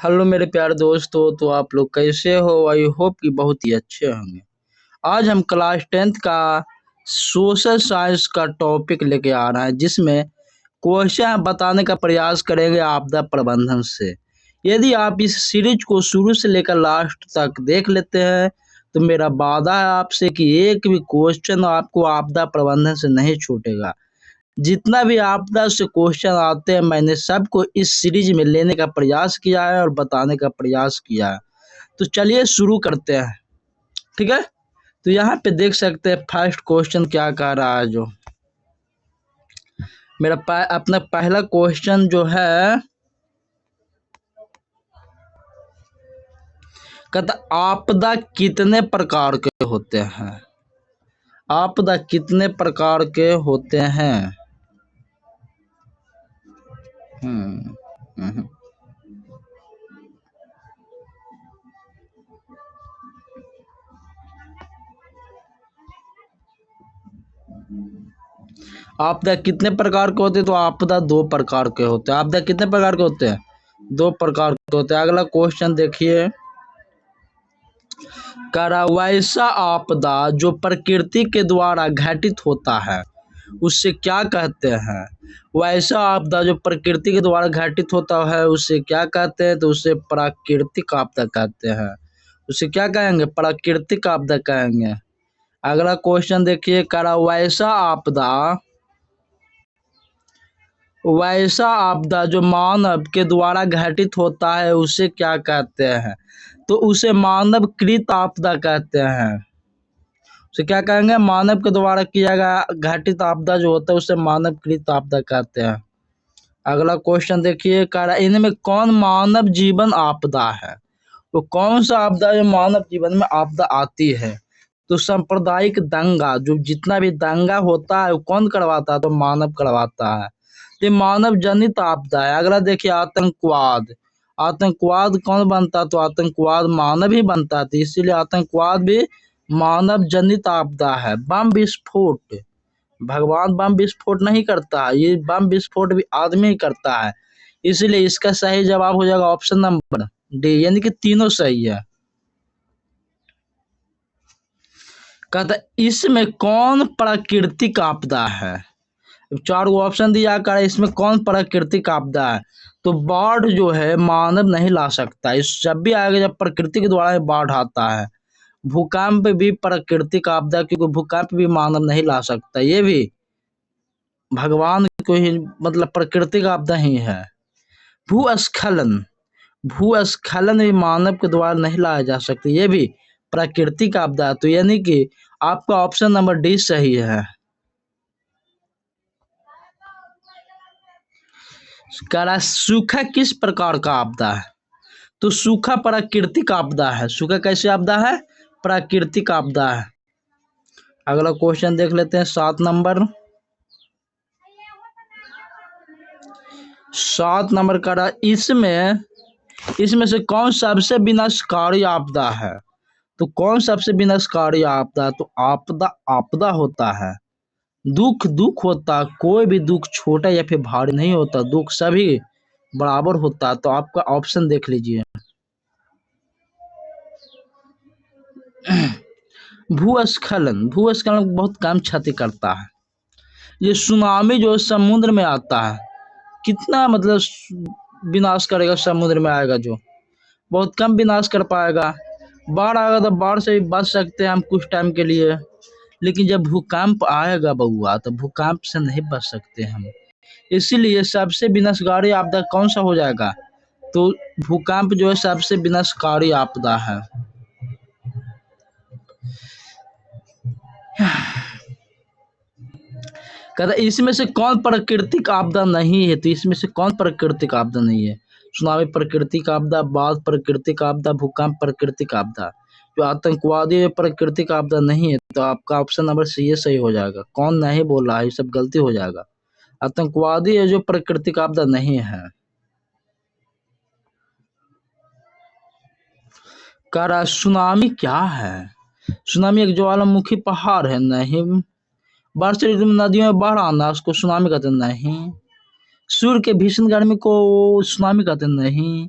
Hello मेरे प्यारे दोस्तों, तो आप लोग कैसे हो? आई होप कि बहुत ही अच्छे होंगे। आज हम क्लास 10th का सोशल साइंस का टॉपिक लेके आ रहे हैं, जिसमें क्वेश्चन बताने का प्रयास करेंगे आपदा प्रबंधन से। यदि आप इस सीरीज को शुरू से लेकर लास्ट तक देख लेते हैं तो मेरा वादा है आपसे कि एक भी क्वेश्चन आपको आपदा प्रबंधन से नहीं छूटेगा। जितना भी आपदा से क्वेश्चन आते हैं, मैंने सबको इस सीरीज में लेने का प्रयास किया है और बताने का प्रयास किया है। तो चलिए शुरू करते हैं। ठीक है, तो यहाँ पे देख सकते हैं फर्स्ट क्वेश्चन क्या कह रहा है। जो अपना पहला क्वेश्चन जो है, कहता आपदा कितने प्रकार के होते हैं? आपदा कितने प्रकार के होते हैं? हम्म हम्म। आपदा कितने प्रकार के होते हैं? तो आपदा दो प्रकार के होते हैं। आपदा कितने प्रकार के होते हैं? दो प्रकार के होते हैं। अगला क्वेश्चन देखिए, वैसा आपदा जो प्रकृति के द्वारा घटित होता है उससे क्या कहते हैं? वैसा आपदा जो प्रकृति के द्वारा घटित होता है उसे क्या कहते हैं? तो उसे प्राकृतिक आपदा कहते हैं। उसे क्या कहेंगे? प्राकृतिक आपदा कहेंगे। अगला क्वेश्चन देखिए, वैसा आपदा जो मानव के द्वारा घटित होता है उसे क्या कहते हैं? तो उसे मानवकृत आपदा कहते हैं। उसे क्या कहेंगे? मानव के द्वारा किया गया घटित आपदा जो होता है उसे मानवकृत आपदा कहते हैं। अगला क्वेश्चन देखिए, इनमें कौन मानव जीवन आपदा है? तो कौन सा आपदा जो मानव जीवन में आपदा आती है? तो सांप्रदायिक दंगा, जो जितना भी दंगा होता है वो कौन करवाता है? तो मानव करवाता है। तो मानव जनित आपदा है। अगला देखिए, आतंकवाद। आतंकवाद कौन बनता है? तो आतंकवाद मानव ही बनता है, तो इसीलिए आतंकवाद भी मानव जनित आपदा है। बम विस्फोट, भगवान बम विस्फोट नहीं करता है, ये बम विस्फोट भी आदमी ही करता है। इसलिए इसका सही जवाब हो जाएगा ऑप्शन नंबर डी, यानी कि तीनों सही है। कहता इसमें कौन प्राकृतिक आपदा है? चार गो ऑप्शन दिया कर, इसमें कौन प्राकृतिक आपदा है? तो बाढ़ जो है मानव नहीं ला सकता, इस जब भी आएगा जब प्रकृति के द्वारा बाढ़ आता है। भूकंप भी प्राकृतिक आपदा, क्योंकि भूकंप भी मानव नहीं ला सकता, ये भी भगवान को ही मतलब प्राकृतिक आपदा ही है। भूस्खलन, भूस्खलन भी मानव के द्वारा नहीं लाया जा सकता, ये भी प्राकृतिक आपदा है। तो यानी कि आपका ऑप्शन नंबर डी सही है। सूखा किस प्रकार का आपदा है? तो सूखा प्राकृतिक आपदा है। सूखा कैसे आपदा है? प्राकृतिक आपदा है। अगला क्वेश्चन देख लेते हैं, 7 नंबर। 7 नंबर का इसमें से कौन सबसे विनाशकारी आपदा है? तो कौन सबसे विनाशकारी आपदा? तो आपदा आपदा होता है, दुख दुख होता है, कोई भी दुख छोटा या फिर भारी नहीं होता, दुख सभी बराबर होता है। तो आपका ऑप्शन देख लीजिए, भूस्खलन। भूस्खलन बहुत कम क्षति करता है। ये सुनामी जो समुद्र में आता है, कितना मतलब विनाश करेगा? समुद्र में आएगा जो बहुत कम विनाश कर पाएगा। बाढ़ आएगा तो बाढ़ से भी बच सकते हैं हम कुछ टाइम के लिए, लेकिन जब भूकंप आएगा बउआ तो भूकंप से नहीं बच सकते हम। इसीलिए सबसे विनाशकारी आपदा कौन सा हो जाएगा? तो भूकंप जो है सबसे विनाशकारी आपदा है। कहता इसमें से कौन प्राकृतिक आपदा नहीं है? तो इसमें से कौन प्राकृतिक आपदा नहीं है? सुनामी प्राकृतिक आपदा, बाढ़ प्राकृतिक आपदा, भूकंप प्राकृतिक आपदा। जो आतंकवादी है प्राकृतिक आपदा नहीं है, तो आपका ऑप्शन नंबर सी ये सही हो जाएगा। कौन नहीं बोल रहा है, ये सब गलती हो जाएगा। आतंकवादी है जो प्राकृतिक आपदा नहीं है। कह रहा सुनामी क्या है? सुनामी एक ज्वालामुखी पहाड़ है। नहीं। वर्षा ऋतु में नदियों में बाढ़ आना उसको सुनामी कहते हैं? नहीं। सूर्य के भीषण गर्मी को सुनामी कहते हैं? नहीं।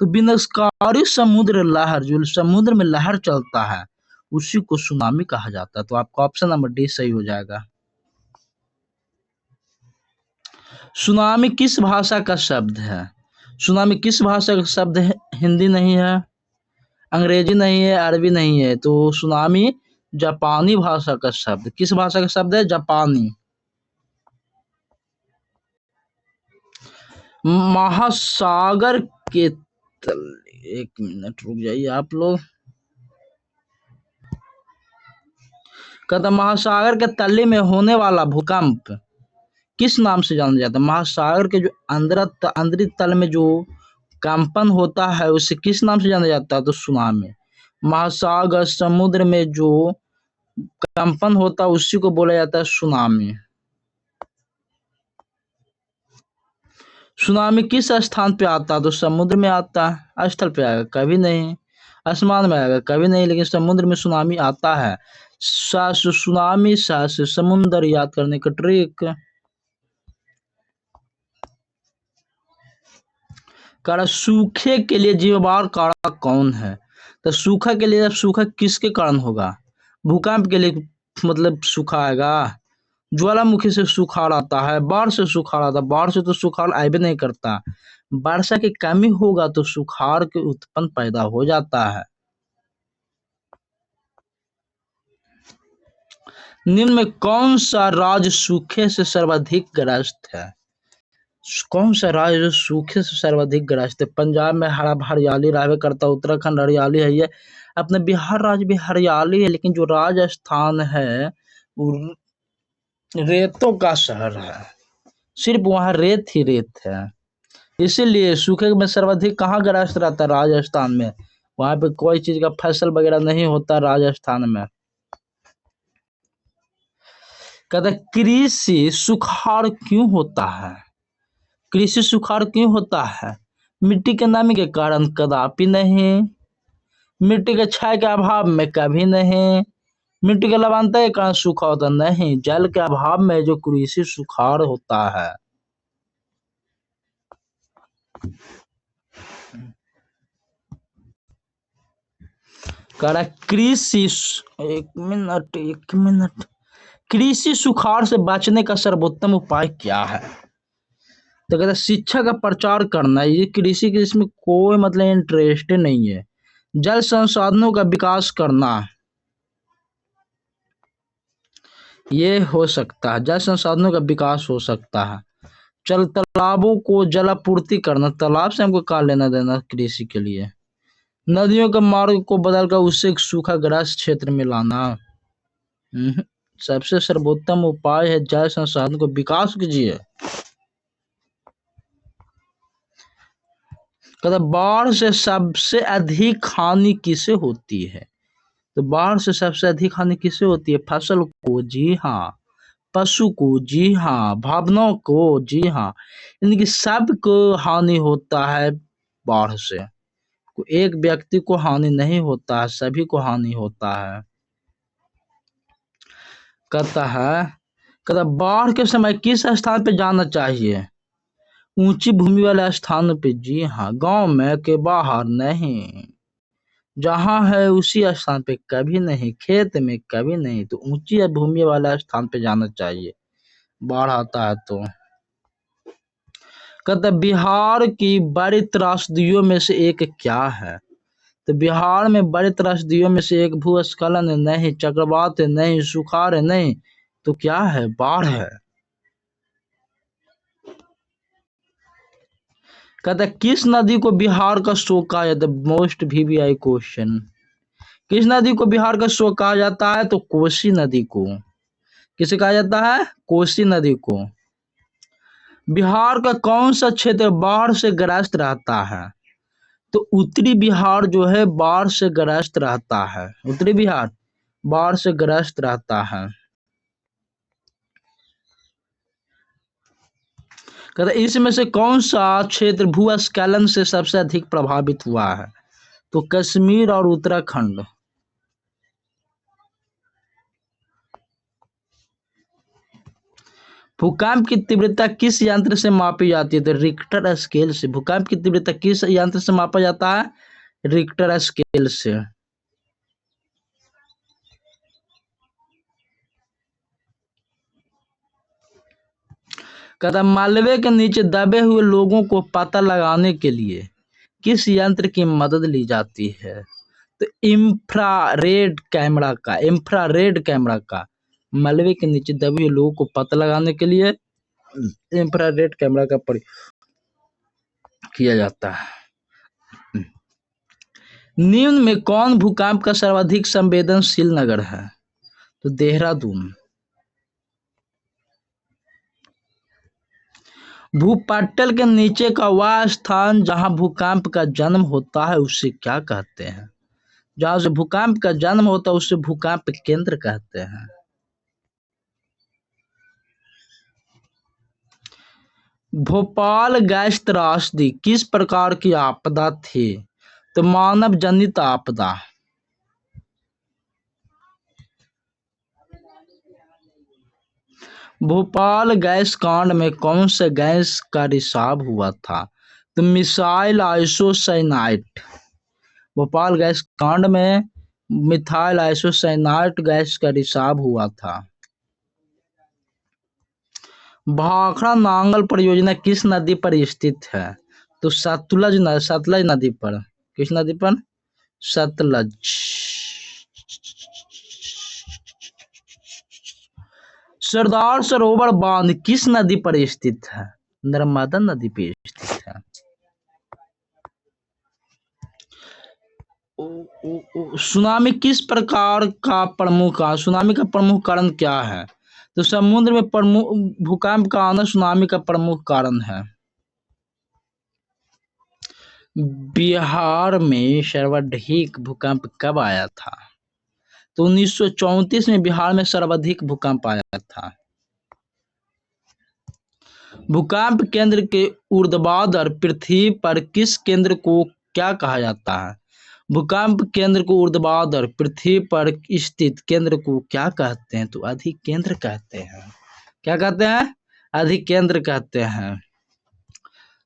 तो विनाशकारी समुद्र लहर, जो समुद्र में लहर चलता है उसी को सुनामी कहा जाता है। तो आपका ऑप्शन नंबर डी सही हो जाएगा। सुनामी किस भाषा का शब्द है? सुनामी किस भाषा का शब्द है? हिंदी नहीं है, अंग्रेजी नहीं है, अरबी नहीं है। तो सुनामी जापानी भाषा का शब्द, किस भाषा का शब्द है? जापानी। महासागर के तल, एक मिनट रुक जाइए आप लोग। कहता महासागर के तले में होने वाला भूकंप किस नाम से जाना जाता है? महासागर के जो अंदरी तल में जो कंपन होता है उसे किस नाम से जाना जाता है? तो सुनामी। महासागर समुद्र में जो कंपन होता है उसी को बोला जाता है सुनामी। सुनामी किस स्थान पे आता है? तो समुद्र में आता है। स्थल पे आएगा? कभी नहीं। आसमान में आएगा? कभी नहीं। लेकिन समुद्र में सुनामी आता है। सुनामी से समुद्र याद करने का ट्रिक। कारण सूखे के लिए जिम्मेवार कारक कौन है? तो सूखा के लिए, सूखा किसके कारण होगा? भूकंप के लिए मतलब सूखा आएगा, ज्वालामुखी से सुखाड़ आता है, बाढ़ से सुखाड़ आता है। बाढ़ से तो सुखाड़ आए नहीं करता। वर्षा की कमी होगा तो सुखाड़ के उत्पन्न पैदा हो जाता है। निम्न में कौन सा राज्य सूखे से सर्वाधिक ग्रस्त है? कौन सा राज्य जो सूखे से सर्वाधिक ग्रस्त है? पंजाब में हरियाली रहबे करता, उत्तराखंड हरियाली है, ये अपने बिहार राज्य भी हरियाली है, लेकिन जो राजस्थान है वो रेतों का शहर है, सिर्फ वहाँ रेत ही रेत है। इसीलिए सूखे में सर्वाधिक कहाँ ग्रस्त रहता है? राजस्थान में। वहाँ पे कोई चीज का फसल वगैरह नहीं होता राजस्थान में। कहते कृषि सुखाड़ क्यों होता है? कृषि सुखाड़ क्यों होता है? मिट्टी के नमी के कारण? कदापि नहीं। मिट्टी के क्षय के अभाव में? कभी नहीं। मिट्टी के लवणता के कारण सूखा होता? नहीं। जल के अभाव में जो कृषि सुखाड़ होता है। कृषि, एक मिनट, कृषि सुखाड़ से बचने का सर्वोत्तम उपाय क्या है? तो कहते शिक्षा का प्रचार करना। ये कृषि के इसमें कोई मतलब इंटरेस्ट नहीं है। जल संसाधनों का विकास करना, ये हो सकता है। जल संसाधनों का विकास हो सकता है। तालाबों को जलापूर्ति करना। तालाब से हमको क्या लेना देना कृषि के लिए? नदियों के मार्ग को बदलकर उसे सूखाग्रस्त क्षेत्र में लाना। सबसे सर्वोत्तम उपाय है जल संसाधन को विकास कीजिए। कहता बाढ़ से सबसे अधिक हानि किसे होती है? तो बाढ़ से सबसे अधिक हानि किसे होती है? फसल को, जी हाँ। पशु को, जी हाँ। भावनाओं को, जी हाँ। इनकी सबको हानि होता है बाढ़ से। एक व्यक्ति को हानि नहीं होता है, सभी को हानि होता है। कहता बाढ़ के समय किस स्थान पे जाना चाहिए? ऊंची भूमि वाले स्थान पे, जी हाँ। गांव में के बाहर नहीं, जहां है उसी स्थान पे कभी नहीं, खेत में कभी नहीं। तो ऊंची भूमि वाला स्थान पे जाना चाहिए बाढ़ आता है तो। कहता बिहार की बड़ी त्रासदियों में से एक क्या है? तो बिहार में बड़ी त्रासदियों में से एक भूस्खलन नहीं, चक्रवात नहीं, सुखाड़ नहीं, तो क्या है? बाढ़ है। कहता किस नदी को बिहार का शोक कहा जाता है? Most VVI question. किस नदी को बिहार का शोक कहा जाता है? तो कोसी नदी को। किसे कहा जाता है? कोसी नदी को। बिहार का कौन सा क्षेत्र बाढ़ से ग्रस्त रहता है? तो उत्तरी बिहार जो है बाढ़ से ग्रस्त रहता है। उत्तरी बिहार बाढ़ से ग्रस्त रहता है। कहते इसमें से कौन सा क्षेत्र भूस्खलन से सबसे अधिक प्रभावित हुआ है? तो कश्मीर और उत्तराखंड। भूकंप की तीव्रता किस यंत्र से मापी जाती है? तो रिक्टर स्केल से। भूकंप की तीव्रता किस यंत्र से मापा जाता है? रिक्टर स्केल से। कहता मलबे के नीचे दबे हुए लोगों को पता लगाने के लिए किस यंत्र की मदद ली जाती है? तो इंफ्रारेड कैमरा का मलबे के नीचे दबे हुए लोगों को पता लगाने के लिए इंफ्रारेड कैमरा का प्रयोग किया जाता है। निम्न में कौन भूकंप का सर्वाधिक संवेदनशील नगर है? तो देहरादून। भूपटल के नीचे का वह स्थान जहां भूकंप का जन्म होता है उसे क्या कहते हैं? जहां से भूकंप का जन्म होता है उसे भूकंप केंद्र कहते हैं। भोपाल गैस त्रासदी किस प्रकार की आपदा थी? तो मानव जनित आपदा। भोपाल गैस कांड में कौन से गैस का रिसाव हुआ था? तो मिसाइल आइसोसाइनाइट। भोपाल गैस कांड में मिथाइल आइसोसाइनाइट गैस का रिसाव हुआ था। भाखड़ा नांगल परियोजना किस नदी पर स्थित है? तो सतलज नदी पर। किस नदी पर? सतलज। सरदार सरोवर बांध किस नदी पर स्थित है? नर्मदा नदी पर स्थित है। सुनामी किस प्रकार का सुनामी का प्रमुख कारण क्या है? तो समुद्र में भूकंप का आना सुनामी का प्रमुख कारण है। बिहार में सर्वाधिक भूकंप कब आया था? तो 1934 में बिहार में सर्वाधिक भूकंप आया था। भूकंप केंद्र के ऊर्ध्वाधर पृथ्वी पर किस केंद्र को क्या कहा जाता है? भूकंप केंद्र को ऊर्ध्वाधर पृथ्वी पर स्थित केंद्र को क्या कहते हैं? तो अधिकेंद्र कहते हैं। क्या कहते हैं? अधिकेंद्र कहते हैं।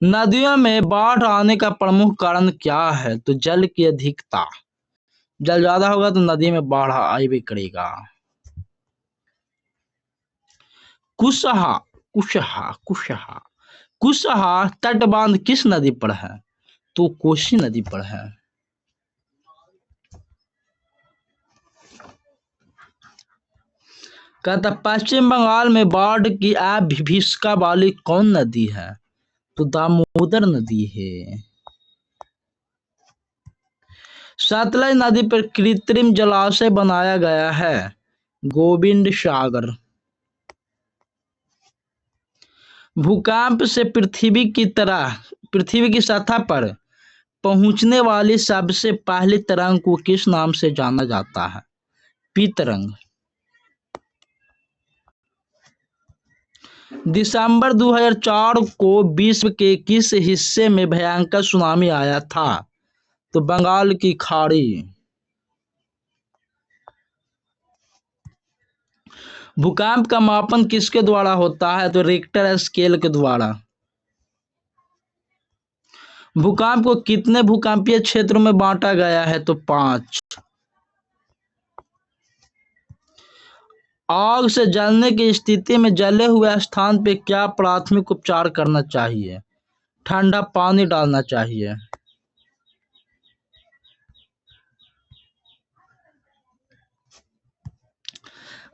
नदियों में बाढ़ आने का प्रमुख कारण क्या है? तो जल की अधिकता। जल ज्यादा होगा तो नदी में बाढ़ आएगी करेगा। कुशहा कुशहा कुशहा कुशहा तटबांध किस नदी पर है? तो कोसी नदी पर है। कहता पश्चिम बंगाल में बाढ़ की भीषका वाली कौन नदी है? तो दामोदर नदी है। सतलज नदी पर कृत्रिम जलाशय बनाया गया है। गोविंद सागर। भूकंप से पृथ्वी की सतह पर पहुंचने वाली सबसे पहली तरंग को किस नाम से जाना जाता है? पी तरंग। दिसंबर 2004 को विश्व के किस हिस्से में भयंकर सुनामी आया था? तो बंगाल की खाड़ी। भूकंप का मापन किसके द्वारा होता है? तो रिक्टर स्केल के द्वारा। भूकंप को कितने भूकंपीय क्षेत्रों में बांटा गया है? तो 5। आग से जलने की स्थिति में जले हुए स्थान पे क्या प्राथमिक उपचार करना चाहिए? ठंडा पानी डालना चाहिए।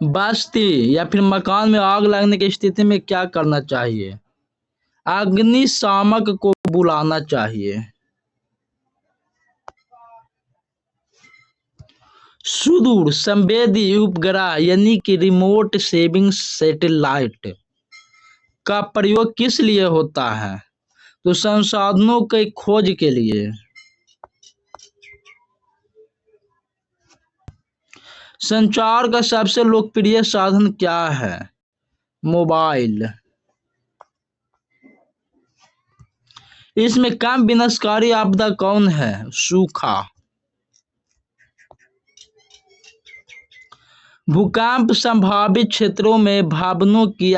बस्ती या फिर मकान में आग लगने की स्थिति में क्या करना चाहिए? अग्निशामक को बुलाना चाहिए। सुदूर संवेदी उपग्रह यानी कि रिमोट सेंसिंग सैटेलाइट का प्रयोग किस लिए होता है? तो संसाधनों के खोज के लिए। संचार का सबसे लोकप्रिय साधन क्या है? मोबाइल। इसमें कम विनाशकारी आपदा कौन है? सूखा। भूकंप संभावित क्षेत्रों में भवनों की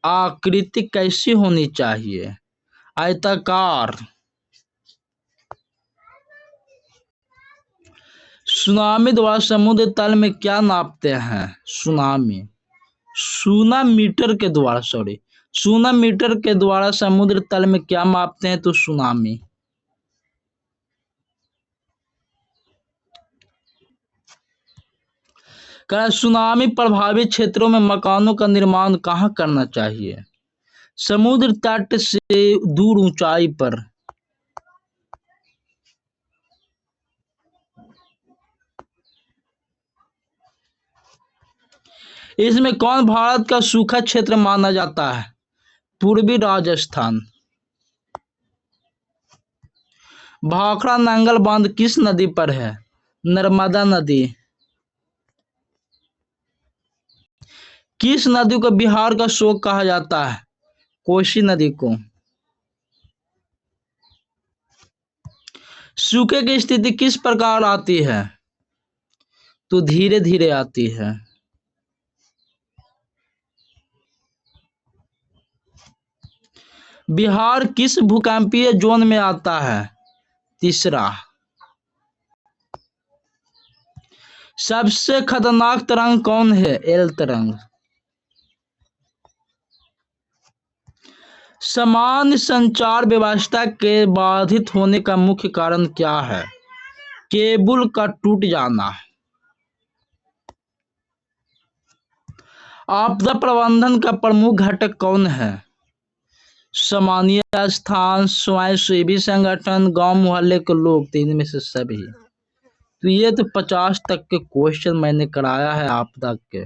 आकृति कैसी होनी चाहिए? आयताकार। सुनामी द्वारा समुद्र तल में क्या नापते हैं? सुनामीटर के द्वारा समुद्र तल में क्या मापते हैं? तो सुनामी। सुनामी प्रभावित क्षेत्रों में मकानों का निर्माण कहाँ करना चाहिए? समुद्र तट से दूर ऊंचाई पर। इसमें कौन भारत का सूखा क्षेत्र माना जाता है? पूर्वी राजस्थान। भाखड़ा नंगल बांध किस नदी पर है? नर्मदा नदी। किस नदी को बिहार का शोक कहा जाता है? कोसी नदी को। सूखे की स्थिति किस प्रकार आती है? तो धीरे धीरे आती है। बिहार किस भूकंपीय जोन में आता है? तीसरा। सबसे खतरनाक तरंग कौन है? एल तरंग। सामान्य संचार व्यवस्था के बाधित होने का मुख्य कारण क्या है? केबल का टूट जाना। आपदा प्रबंधन का प्रमुख घटक कौन है? सामान्य स्थान, स्वयंसेवी संगठन, गांव मोहल्ले के लोग, तीन में से सभी। तो ये तो 50 तक के क्वेश्चन मैंने कराया है आपदा के।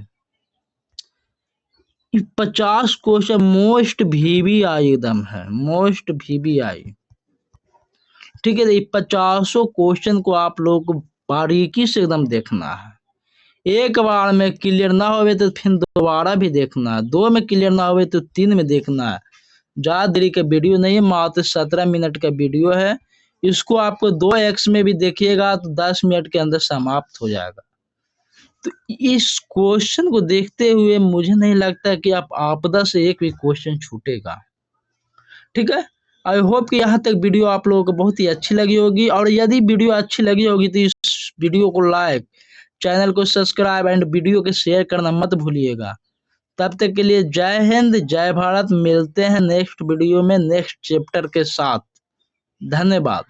50 क्वेश्चन मोस्ट VVI एकदम है, मोस्ट VVI। ठीक है, 50 क्वेश्चन को आप लोग को बारीकी से एकदम देखना है। एक बार में क्लियर ना होवे तो फिर दोबारा भी देखना है, 2 में क्लियर ना होवे तो 3 में देखना है। ज्यादा देरी का वीडियो नहीं है, मात्र 17 मिनट का वीडियो है। इसको आपको 2x में भी देखिएगा तो 10 मिनट के अंदर समाप्त हो जाएगा। तो इस क्वेश्चन को देखते हुए मुझे नहीं लगता कि आप आपदा से एक भी क्वेश्चन छूटेगा। ठीक है, आई होप कि यहाँ तक वीडियो आप लोगों को बहुत ही अच्छी लगी होगी, और यदि वीडियो अच्छी लगी होगी तो इस वीडियो को लाइक, चैनल को सब्सक्राइब एंड वीडियो को शेयर करना मत भूलिएगा। तब तक के लिए जय हिंद, जय भारत। मिलते हैं नेक्स्ट वीडियो में नेक्स्ट चैप्टर के साथ। धन्यवाद।